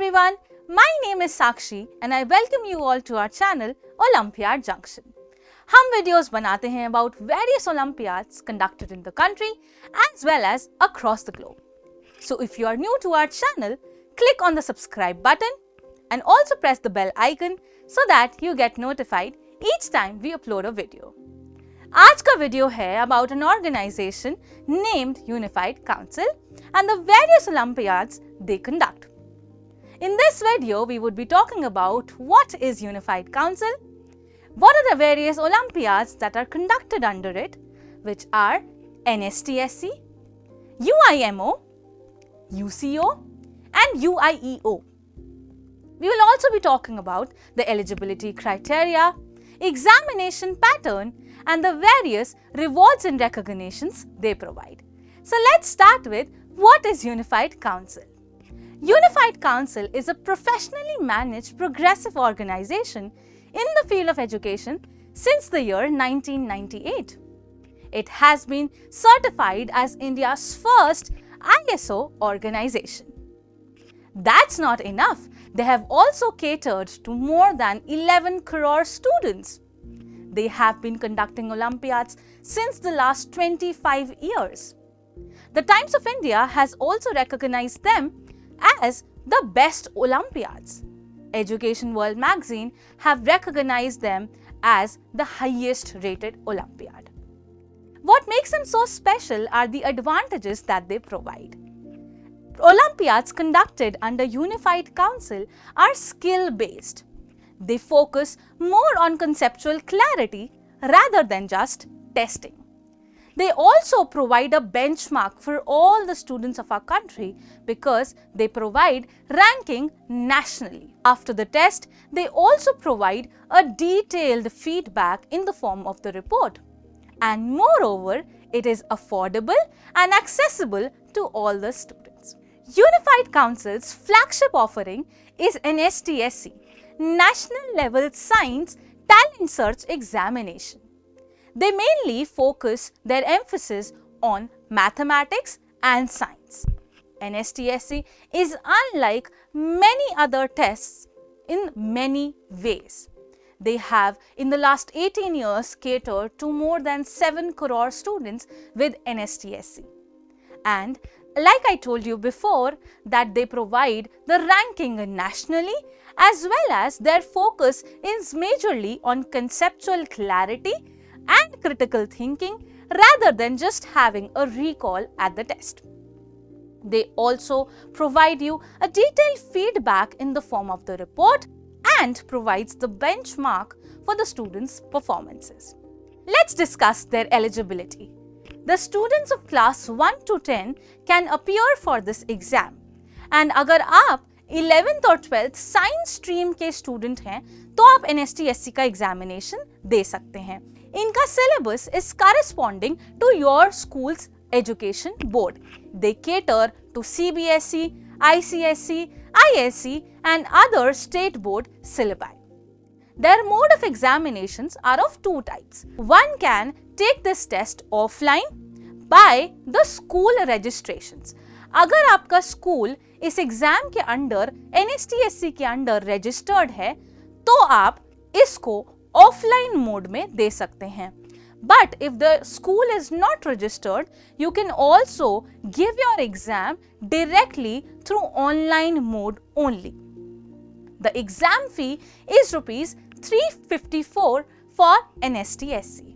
everyone, my name is Sakshi and I welcome you all to our channel Olympiad Junction. हम videos बनाते हैं about various Olympiads conducted in the country as well as across the globe. So if you are new to our channel, click on the subscribe button and also press the bell icon so that you get notified each time we upload a video. आज का video है about an organization named Unified Council and the various Olympiads they conduct. In this video, we would be talking about what is Unified Council, what are the various Olympiads that are conducted under it, which are NSTSE, UIMO, UCO and UIEO. We will also be talking about the eligibility criteria, examination pattern and the various rewards and recognitions they provide. So let's start with what is Unified Council. Unified Council is a professionally managed progressive organization in the field of education since the year 1998. It has been certified as India's first ISO organization. That's not enough. They have also catered to more than 11 crore students. They have been conducting Olympiads since the last 25 years. The Times of India has also recognized them as the best Olympiads. Education World magazine have recognized them as the highest rated Olympiad. What makes them so special are the advantages that they provide. Olympiads conducted under Unified Council are skill-based. They focus more on conceptual clarity rather than just testing. They also provide a benchmark for all the students of our country because they provide ranking nationally. After the test, they also provide a detailed feedback in the form of the report. And moreover, it is affordable and accessible to all the students. Unified Council's flagship offering is NSTSE, National Level Science Talent Search Examination. They mainly focus their emphasis on mathematics and science. NSTSE is unlike many other tests in many ways. They have in the last 18 years catered to more than 7 crore students with NSTSE. And like I told you before, that they provide the ranking nationally as well as their focus is majorly on conceptual clarity and critical thinking rather than just having a recall at the test. They also provide you a detailed feedback in the form of the report and provides the benchmark for the students' performances. Let's discuss their eligibility. The students of class 1 to 10 can appear for this exam. And अगर आप 11th और 12th science stream के student हैं तो आप NSTSC का examination दे सकते हैं. इनका syllabus is corresponding to your school's education board. They cater to CBSE, ICSE, ISE and other state board syllabi. Their mode of examinations are of two types. One can take this test offline by the school registrations. अगर आपका school इस exam के under NSTSC के under registered है तो आप इसको offline mode में दे सकते हैं. But if the school is not registered, you can also give your exam directly through online mode only. The exam fee is rupees 354 for NSTSC.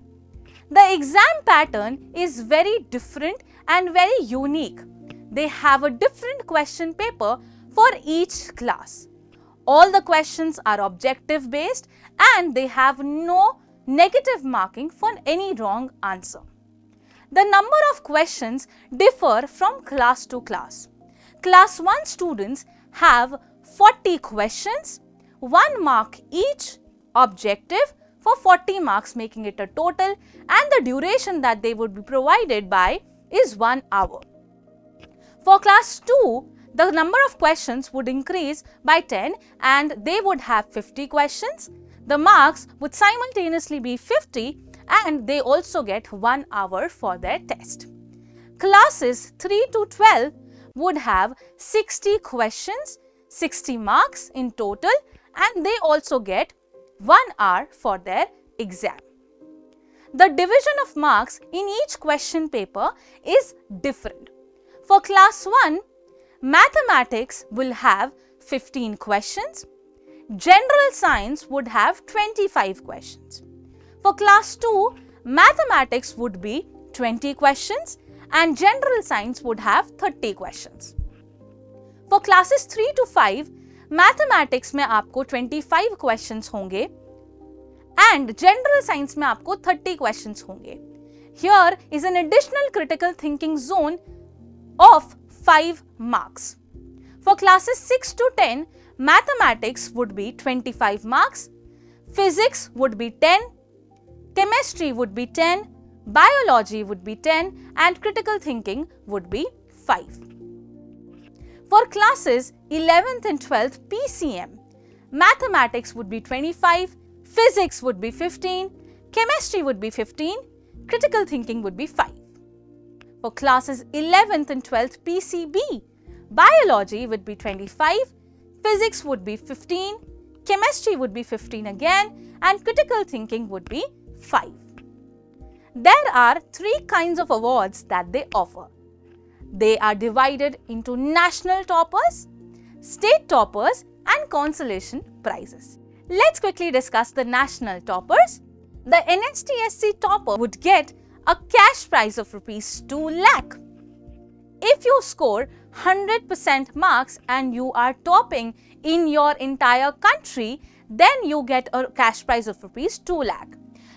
The exam pattern is very different and very unique. They have a different question paper for each class. All the questions are objective based and they have no negative marking for any wrong answer. The number of questions differ from class to class. Class 1 students have 40 questions, 1 mark each, objective for 40 marks making it a total, and the duration that they would be provided by is 1 hour. For class 2, the number of questions would increase by 10 and they would have 50 questions. The marks would simultaneously be 50 and they also get 1 hour for their test. Classes 3 to 12 would have 60 questions, 60 marks in total, and they also get 1 hour for their exam. The division of marks in each question paper is different. For class 1, mathematics will have 15 questions. General science would have 25 questions. For class 2, mathematics would be 20 questions and general science would have 30 questions. For classes 3 to 5, mathematics में आपको 25 questions होंगे and general science में आपको 30 questions होंगे. Here is an additional critical thinking zone of 5 marks. For classes 6 to 10, mathematics would be 25 marks, physics would be 10, chemistry would be 10, biology would be 10 and critical thinking would be 5. For classes 11th and 12th PCM, mathematics would be 25, physics would be 15, chemistry would be 15, critical thinking would be 5. For classes 11th and 12th PCB, biology would be 25, physics would be 15, chemistry would be 15 again and critical thinking would be 5. There are 3 kinds of awards that they offer. They are divided into national toppers, state toppers and consolation prizes. Let's quickly discuss the national toppers. The NSTSC topper would get a cash prize of rupees 2 lakh. If you score 100% marks and you are topping in your entire country, then you get a cash prize of rupees 2 lakh.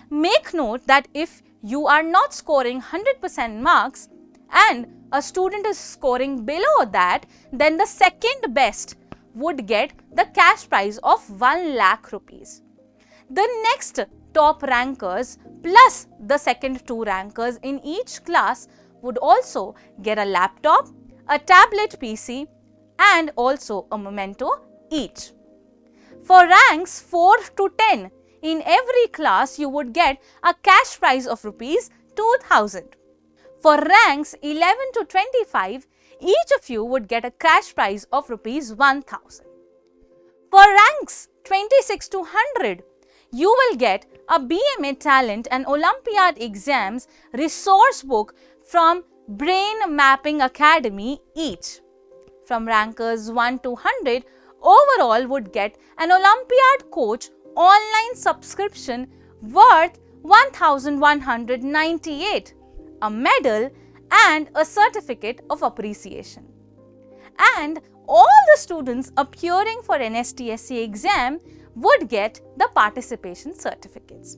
Make note that if you are not scoring 100% marks and a student is scoring below that, then the second best would get the cash prize of 1 lakh rupees. The next top rankers plus the second 2 rankers in each class would also get a laptop, a tablet PC and also a memento each. For ranks 4 to 10, in every class you would get a cash prize of rupees 2000. For ranks 11 to 25, each of you would get a cash prize of rupees 1000. For ranks 26 to 100, you will get a BMA Talent and Olympiad Exams resource book from Brain Mapping Academy each. From rankers 1 to 100, overall would get an Olympiad Coach online subscription worth 1198, a medal and a certificate of appreciation. And all the students appearing for NSTSE exam would get the participation certificates.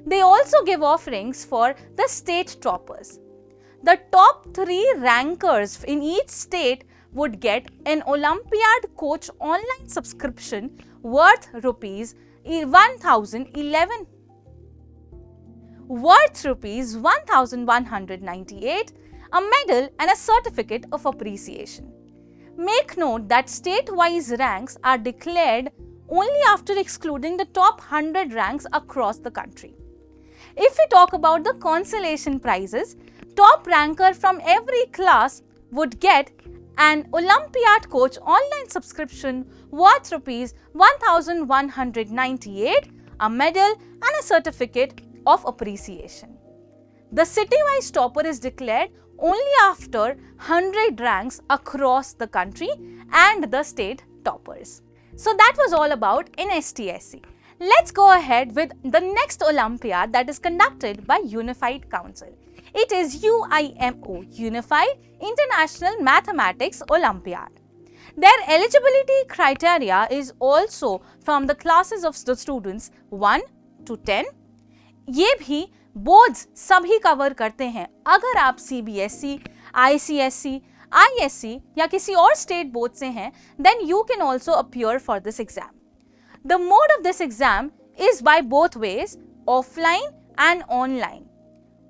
They also give offerings for the state toppers. The top 3 rankers in each state would get an Olympiad Coach online subscription worth rupees 1198, a medal and a certificate of appreciation. Make note that state-wise ranks are declared only after excluding the top 100 ranks across the country. If we talk about the consolation prizes, top ranker from every class would get an Olympiad Coach online subscription worth rupees 1198, a medal and a certificate of appreciation. The city-wise topper is declared only after 100 ranks across the country and the state toppers. So that was all about NSTSE. Let's go ahead with the next Olympiad that is conducted by Unified Council. It is UIMO, Unified International Mathematics Olympiad. Their eligibility criteria is also from the classes of the students 1 to 10. ये भी boards सभी cover करते हैं. अगर आप CBSE, ICSE, ISC या किसी और स्टेट बोर्ड से हैं, then you can also appear for this exam. The mode of this exam is by both ways, offline and online.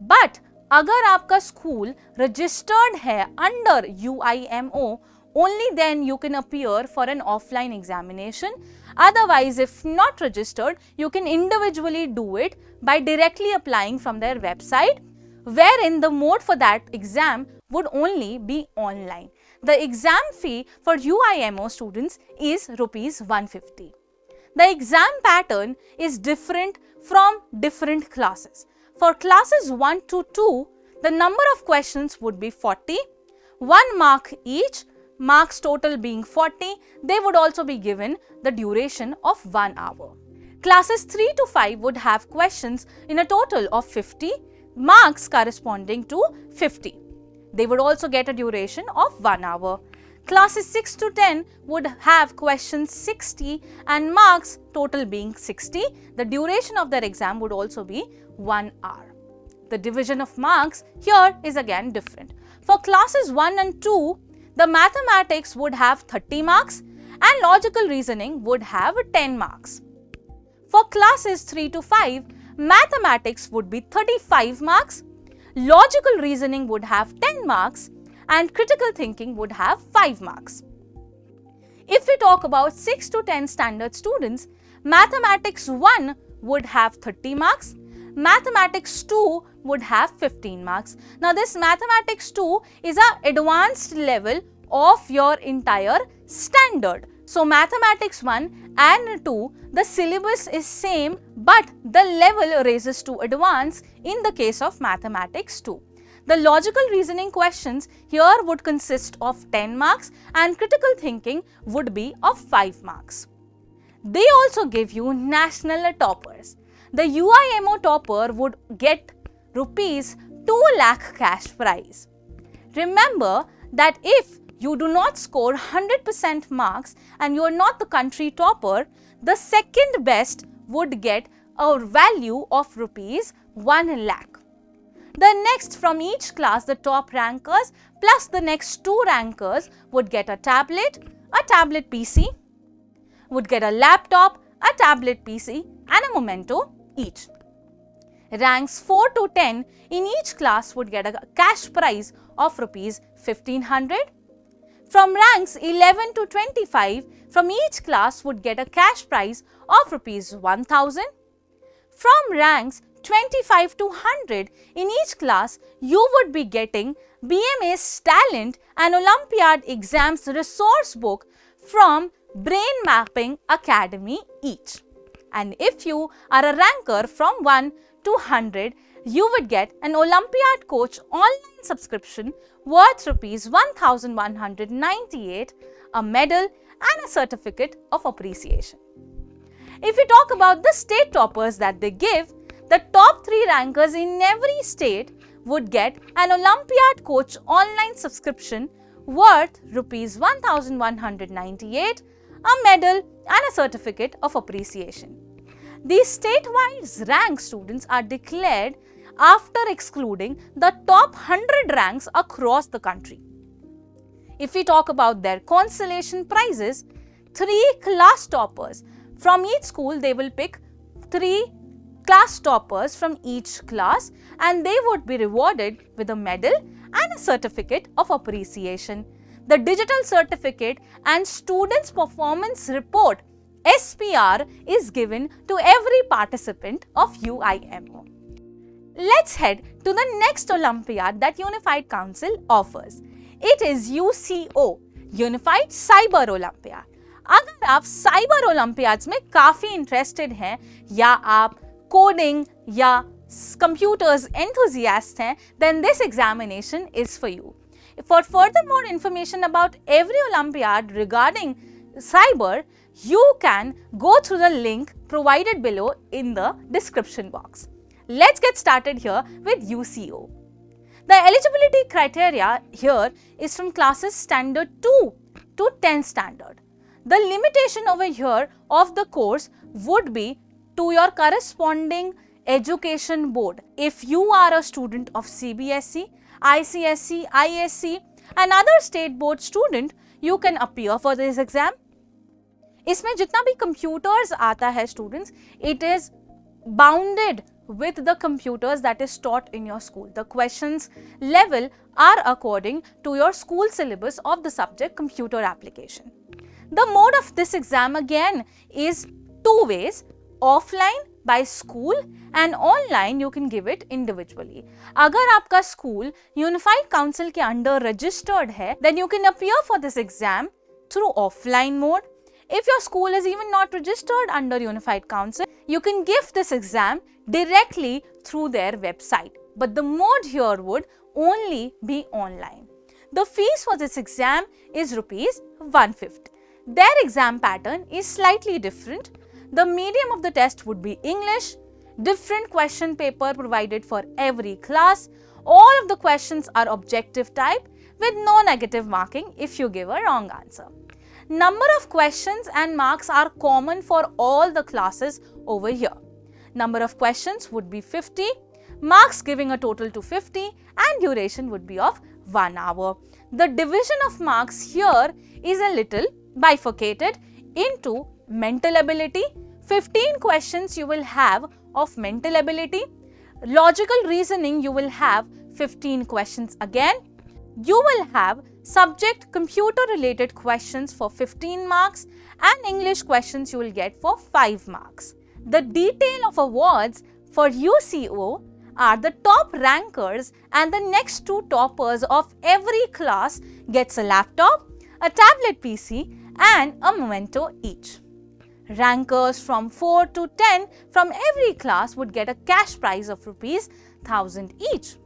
But अगर आपका स्कूल रजिस्टर्ड है under UIMO, only then you can appear for an offline examination. Otherwise, if not registered, you can individually do it by directly applying from their website, wherein the mode for that exam would only be online. the exam fee for UIMO students is rupees 150. The exam pattern is different from different classes. For classes 1 to 2, the number of questions would be 40, 1 mark each, marks total being 40. They would also be given the duration of 1 hour. Classes 3 to 5 would have questions in a total of 50, marks corresponding to 50. They would also get a duration of 1 hour. Classes 6 to 10 would have questions 60 and marks total being 60. The duration of their exam would also be 1 hour. The division of marks here is again different. For classes 1 and 2, the mathematics would have 30 marks and logical reasoning would have 10 marks. For classes 3 to 5, mathematics would be 35 marks, logical reasoning would have 10 marks, and critical thinking would have 5 marks. If we talk about 6 to 10 standard students, mathematics 1 would have 30 marks, mathematics 2 would have 15 marks. Now this mathematics 2 is an advanced level of your entire standard. So mathematics 1 and 2, the syllabus is same but the level raises to advanced in the case of mathematics 2. The logical reasoning questions here would consist of 10 marks and critical thinking would be of 5 marks. They also give you national toppers. The UIMO topper would get rupees 2 lakh cash prize. Remember that if you do not score 100% marks and you are not the country topper, the second best would get a value of rupees 1 lakh. The next from each class, the top rankers plus the next 2 rankers would get a tablet PC, would get a laptop, a tablet PC and a memento each. Ranks 4 to 10 in each class would get a cash prize of rupees 1500. From ranks 11 to 25, from each class would get a cash prize of rupees 1000. From ranks 25 to 100 in each class, you would be getting BMA's Talent and Olympiad Exams Resource Book from Brain Mapping Academy each. And if you are a ranker from 1 to 100, you would get an Olympiad Coach online subscription worth rupees 1198, a medal and a certificate of appreciation. If we talk about the state toppers that they give, the top 3 rankers in every state would get an Olympiad Coach online subscription worth rupees 1198, a medal and a certificate of appreciation. These statewide ranked students are declared after excluding the top 100 ranks across the country. If we talk about their consolation prizes, 3 class toppers from each school, they will pick 3 class toppers from each class and they would be rewarded with a medal and a certificate of appreciation. The digital certificate and students' performance report SPR is given to every participant of UIMO. Let's head to the next Olympiad that Unified Council offers. It is UCO, Unified Cyber Olympiad. अगर आप cyber Olympiads में काफ़ी interested हैं या आप coding या computers enthusiast हैं, then this examination is for you. For further more information about every Olympiad regarding cyber, you can go through the link provided below in the description box. Let's get started here with UCO. The eligibility criteria here is from classes standard 2 to 10 standard. The limitation over here of the course would be to your corresponding education board. If you are a student of CBSE, ICSE, ISC and other state board student, you can appear for this exam. इसमें जितना भी computers आता है students, it is bounded with the computers that is taught in your school. The questions level are according to your school syllabus of the subject computer application. The mode of this exam again is 2 ways, offline by school and online you can give it individually. अगर आपका school Unified Council के under registered है, then you can appear for this exam through offline mode. If your school is even not registered under Unified Council, you can give this exam directly through their website. But the mode here would only be online. The fees for this exam is rupees 150. Their exam pattern is slightly different. The medium of the test would be English, different question paper provided for every class. All of the questions are objective type with no negative marking if you give a wrong answer. Number of questions and marks are common for all the classes over here. Number of questions would be 50, marks giving a total to 50 and duration would be of 1 hour. The division of marks here is a little bifurcated into mental ability. 15 questions you will have of mental ability. Logical reasoning you will have 15 questions again. You will have subject computer related questions for 15 marks and English questions you will get for 5 marks. The detail of awards for UCO are the top rankers and the next 2 toppers of every class gets a laptop, a tablet PC and a memento each. Rankers from 4 to 10 from every class would get a cash prize of rupees 1000 each.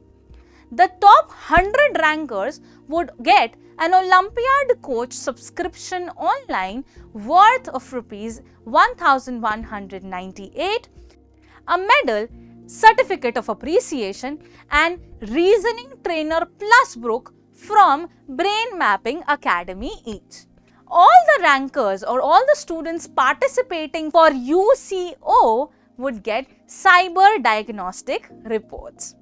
The top 100 rankers would get an Olympiad coach subscription online worth of rupees 1198, a medal, certificate of appreciation and reasoning trainer plus book from Brain Mapping Academy each. All the rankers or all the students participating for UCO would get cyber diagnostic reports.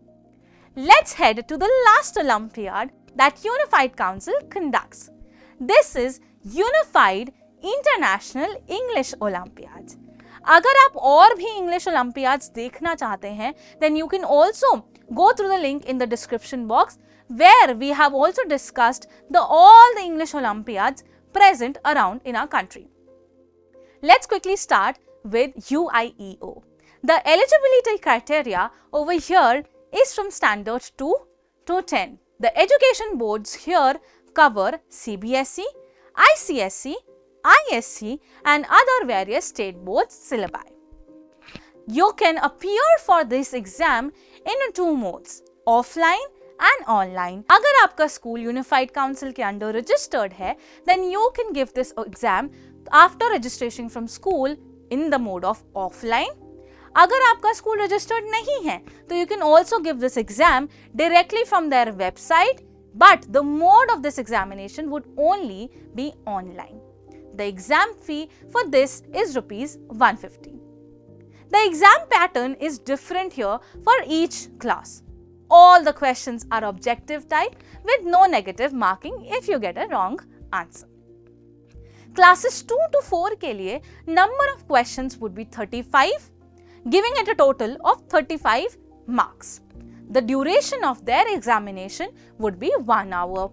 Let's head to the last Olympiad that Unified Council conducts. This is Unified International English Olympiads. अगर आप और भी English Olympiads देखना चाहते हैं, then you can also go through the link in the description box where we have also discussed all the English Olympiads present around in our country. Let's quickly start with UIEO. The eligibility criteria over here is from standard 2 to 10. The education boards here cover CBSE, ICSE, ISC and other various state boards syllabi. You can appear for this exam in 2 modes, offline and online. अगर आपका school Unified Council के under registered है, then you can give this exam after registration from school in the mode of offline. अगर आपका school registered नहीं है, तो you can also give this exam directly from their website, but the mode of this examination would only be online. The exam fee for this is rupees 150. The exam pattern is different here for each class. All the questions are objective type with no negative marking if you get a wrong answer. Classes 2 to 4 के लिए number of questions would be 35, giving it a total of 35 marks. The duration of their examination would be 1 hour.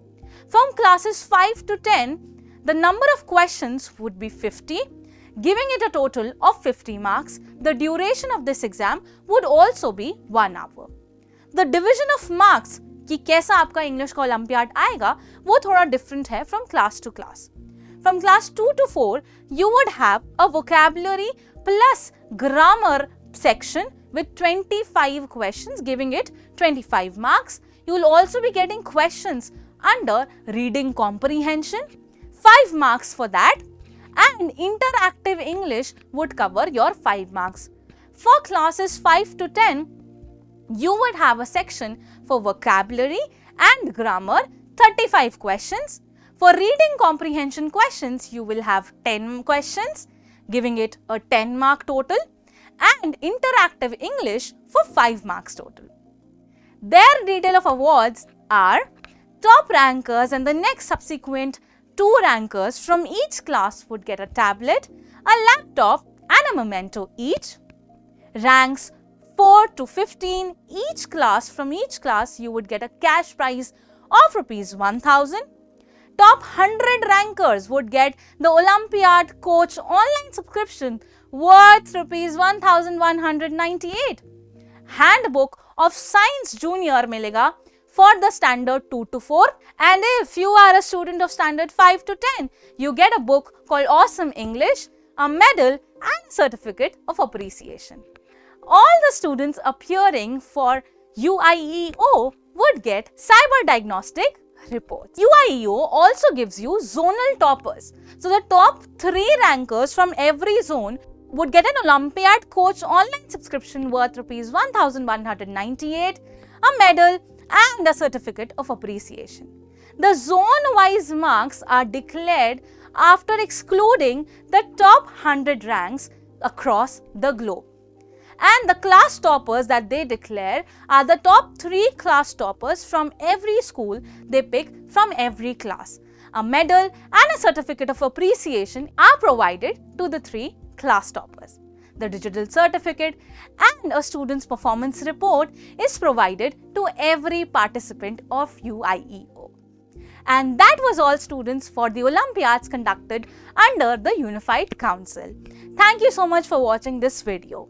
From classes 5 to 10, the number of questions would be 50, giving it a total of 50 marks. The duration of this exam would also be 1 hour. The division of marks कि कैसा आपका English का Olympiad आएगा वो थोड़ा different है from class to class. From class 2 to 4, you would have a vocabulary plus grammar section with 25 questions, giving it 25 marks. You will also be getting questions under reading comprehension, 5 marks for that, and interactive English would cover your 5 marks. For classes 5 to 10, you would have a section for vocabulary and grammar, 35 questions. For reading comprehension questions, you will have 10 questions, giving it a 10 mark total, and interactive English for 5 marks total. Their detail of awards are top rankers and the next subsequent 2 rankers from each class would get a tablet, a laptop and a memento each. Ranks 4 to 15 each class, from each class you would get a cash prize of rupees 1000. Top 100 rankers would get the Olympiad coach online subscription worth rupees 1198. Handbook of Science Junior मिलेगा for the standard 2 to 4, and if you are a student of standard 5 to 10, you get a book called Awesome English, a medal and certificate of appreciation. All the students appearing for UIEO would get cyber diagnostic reports. UIEO also gives you zonal toppers. So the top 3 rankers from every zone would get an Olympiad coach online subscription worth rupees 1198, a medal and a certificate of appreciation. The zone-wise marks are declared after excluding the top 100 ranks across the globe. And the class toppers that they declare are the top 3 class toppers from every school they pick from every class. A medal and a certificate of appreciation are provided to the 3 class toppers. The digital certificate and a student's performance report is provided to every participant of UIEO. And that was all, students, for the Olympiads conducted under the Unified Council. Thank you so much for watching this video.